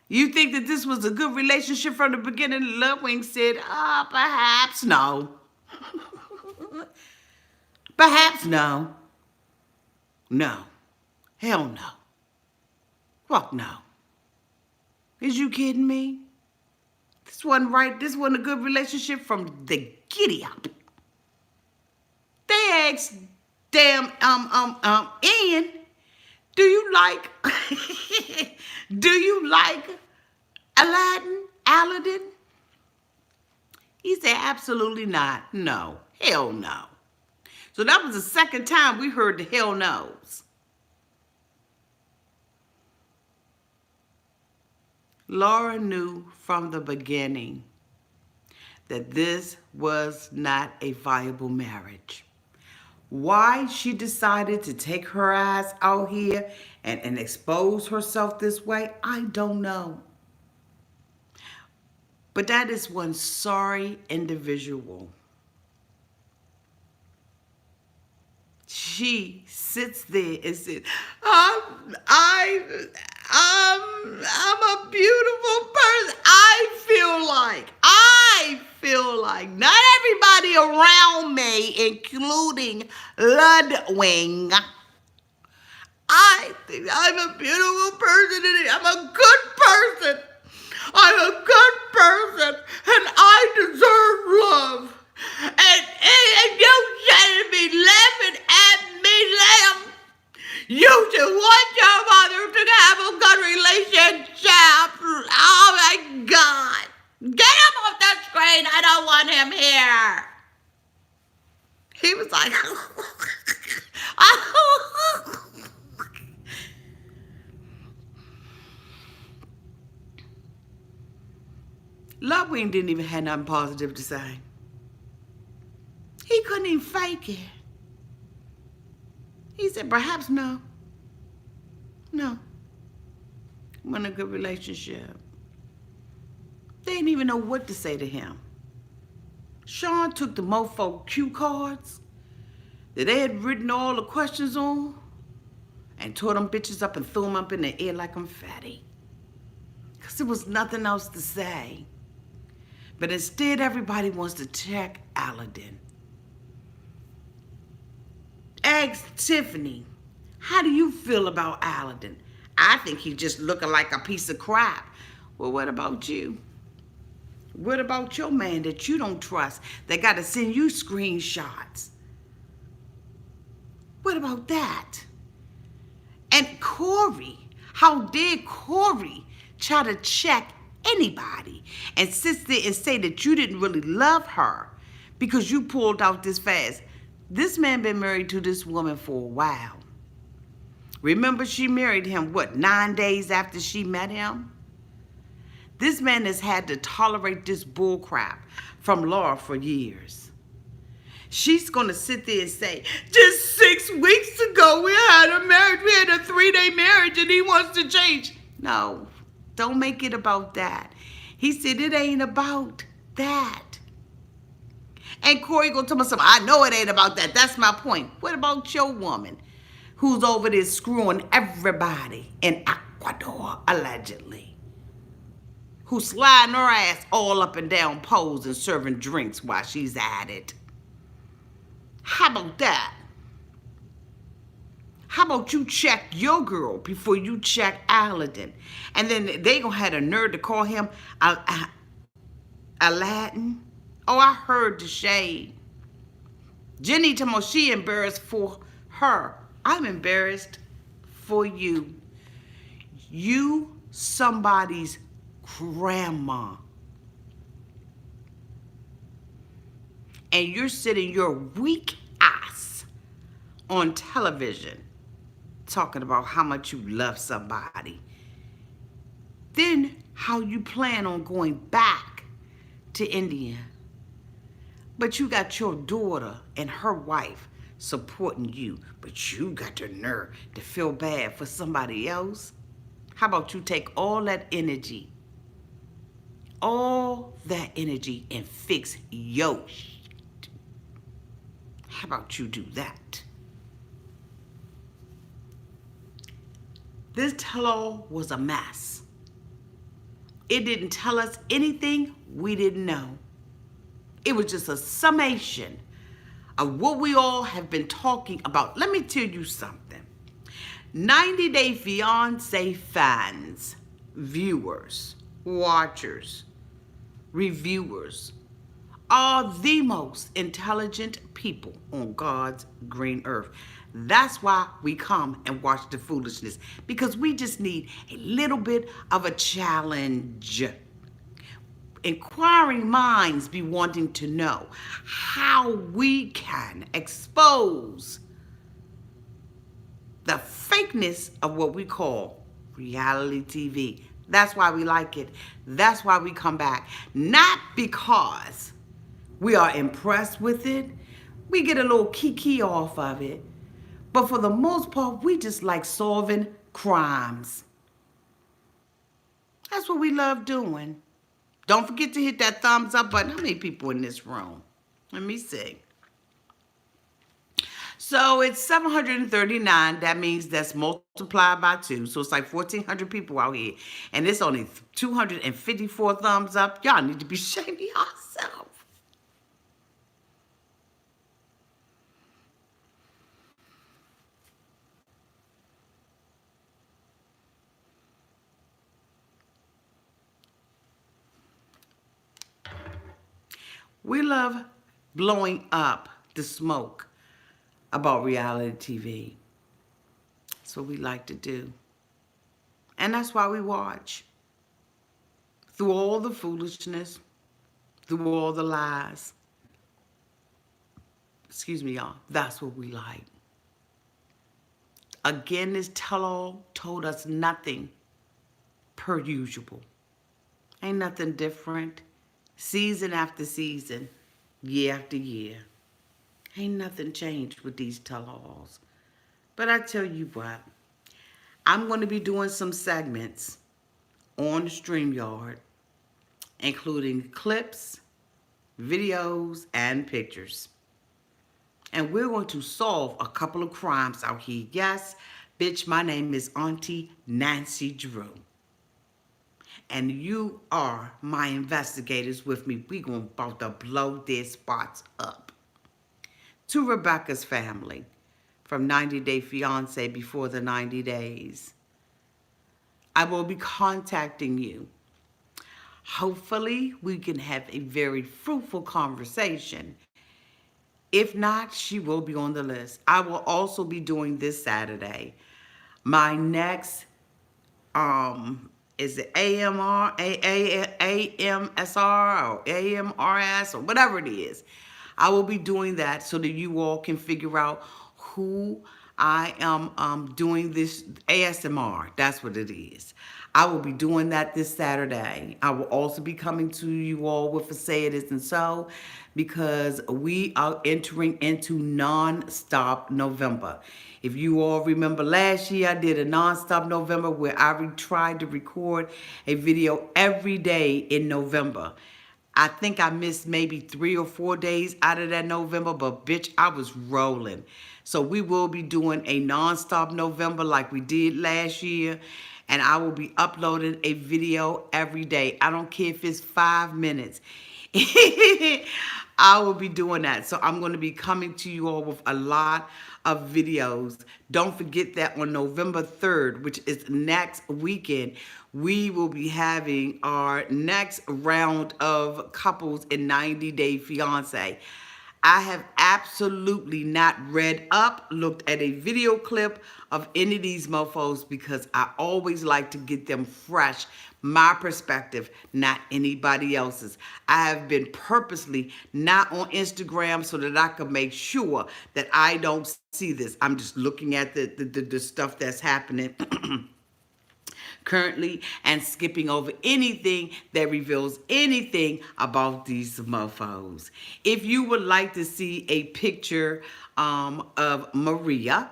You think that this was a good relationship from the beginning? Ludwig said, perhaps no. Perhaps no. No. Hell no. Fuck no. Is you kidding me? This wasn't right. This wasn't a good relationship from the giddy up. They asked damn Ian, do you like Aladdin? He said absolutely not. No. Hell no. So that was the second time we heard the hell no's. Laura knew from the beginning that this was not a viable marriage. Why she decided to take her ass out here and expose herself this way, I don't know. But that is one sorry individual. She sits there and says, I'm a beautiful person. I feel like not everybody around me, including Ludwig, I think I'm a beautiful person and I'm a good person. I'm a good person and I deserve love. And you shouldn't be laughing at me, Liam. You should want your mother to have a good relationship. Oh my God. Get him off the screen. I don't want him here. He was like, Lil Wayne didn't even have nothing positive to say. He couldn't even fake it. He said, perhaps no. No. I'm in a good relationship. They didn't even know what to say to him. Sean took the mofo cue cards that they had written all the questions on and tore them bitches up and threw them up in the air like confetti. Because there was nothing else to say. But instead, everybody wants to check Aladdin. Ask Tiffany, how do you feel about Aladdin? I think he's just looking like a piece of crap. Well, what about you? What about your man that you don't trust, that got to send you screenshots? What about that? And Corey, how dare Corey try to check anybody and sit there and say that you didn't really love her because you pulled out this fast? This man been married to this woman for a while. Remember, she married him, 9 days after she met him? This man has had to tolerate this bullcrap from Laura for years. She's going to sit there and say, just 6 weeks ago we had a marriage, we had a 3-day marriage and he wants to change. No, don't make it about that. He said it ain't about that. And Corey gonna tell me something, I know it ain't about that. That's my point. What about your woman who's over there screwing everybody in Ecuador, allegedly? Who's sliding her ass all up and down poles and serving drinks while she's at it? How about that? How about you check your girl before you check Aladdin? And then they gonna have a nerve to call him Aladdin? Oh, I heard the shade. Jenny told me she embarrassed for her. I'm embarrassed for you. You somebody's grandma. And you're sitting your weak ass on television talking about how much you love somebody. Then how you plan on going back to India. But you got your daughter and her wife supporting you, but you got the nerve to feel bad for somebody else? How about you take all that energy and fix your shit? How about you do that? This tell-all was a mess. It didn't tell us anything we didn't know. It was just a summation of what we all have been talking about. Let me tell you something. 90 Day Fiance fans, viewers, watchers, reviewers are the most intelligent people on God's green earth. That's why we come and watch the foolishness, because we just need a little bit of a challenge. Inquiring minds be wanting to know how we can expose the fakeness of what we call reality TV. That's why we like it. That's why we come back. Not because we are impressed with it. We get a little kiki off of it. But for the most part, we just like solving crimes. That's what we love doing. Don't forget to hit that thumbs up button. How many people in this room? Let me see. So it's 739. That means that's multiplied by 2. So it's like 1,400 people out here. And it's only 254 thumbs up. Y'all need to be ashamed of yourself. We love blowing up the smoke about reality TV. That's what we like to do. And that's why we watch. Through all the foolishness, through all the lies. Excuse me, y'all. That's what we like. Again, this tell-all told us nothing per usual. Ain't nothing different. season after season, year after year. Ain't nothing changed with these tell-alls. But I tell you what, I'm going to be doing some segments on the StreamYard, including clips, videos, and pictures. And we're going to solve a couple of crimes out here. Yes, bitch, my name is Auntie Nancy Drew. And you are my investigators with me. We going about to blow their spots up. To Rebecca's family from 90 Day Fiance before the 90 days. I will be contacting you. Hopefully, we can have a very fruitful conversation. If not, she will be on the list. I will also be doing this Saturday. My next, is it AMSR or AMRS or whatever it is. I will be doing that so that you all can figure out who I am doing this ASMR. That's what it is. I will be doing that this Saturday. I will also be coming to you all with a Say It Isn't So because we are entering into non-stop November. If you all remember last year, I did a non-stop November where I tried to record a video every day in November. I think I missed maybe 3 or 4 days out of that November, but bitch, I was rolling. So we will be doing a non-stop November like we did last year. And I will be uploading a video every day. I don't care if it's 5 minutes. I will be doing that. So I'm going to be coming to you all with a lot of videos. Don't forget that on November 3rd, which is next weekend, we will be having our next round of couples in 90 Day Fiance. I have absolutely not read up, looked at a video clip of any of these mofos because I always like to get them fresh, my perspective, not anybody else's. I have been purposely not on Instagram so that I can make sure that I don't see this. I'm just looking at the stuff that's happening currently and skipping over anything that reveals anything about these mofos. If you would like to see a picture of Maria,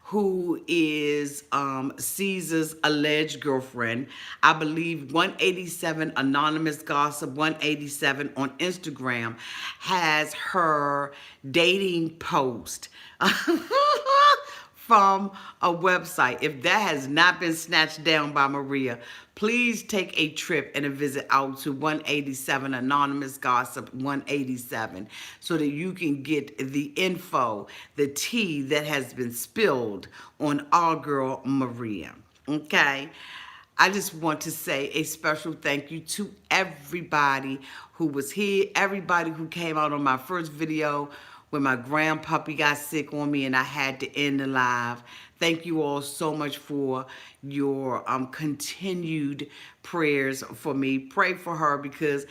who is Caesar's alleged girlfriend, I believe 187 Anonymous Gossip 187 on Instagram has her dating post from a website. If that has not been snatched down by Maria, please take a trip and a visit out to 187 Anonymous Gossip 187 so that you can get the info, the tea that has been spilled on our girl Maria. Okay? I just want to say a special thank you to everybody who was here, everybody who came out on my first video when my grandpuppy got sick on me and I had to end the live. Thank you all so much for your continued prayers for me. Pray for her because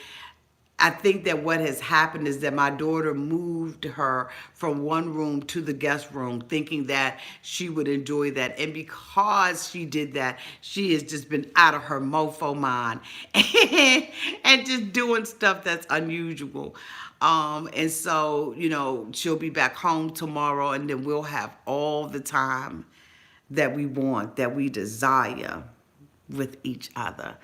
I think that what has happened is that my daughter moved her from one room to the guest room thinking that she would enjoy that. And because she did that, she has just been out of her mofo mind and just doing stuff that's unusual. And so, you know, she'll be back home tomorrow and then we'll have all the time that we want, that we desire with each other.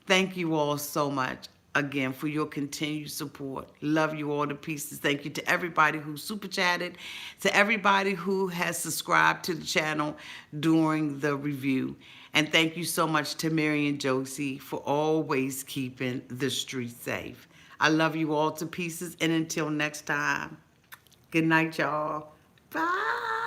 Thank you all so much again for your continued support. Love you all to pieces. Thank you to everybody who super chatted, to everybody who has subscribed to the channel during the review. And thank you so much to Mary and Josie for always keeping the streets safe. I love you all to pieces. And until next time, good night, y'all. Bye.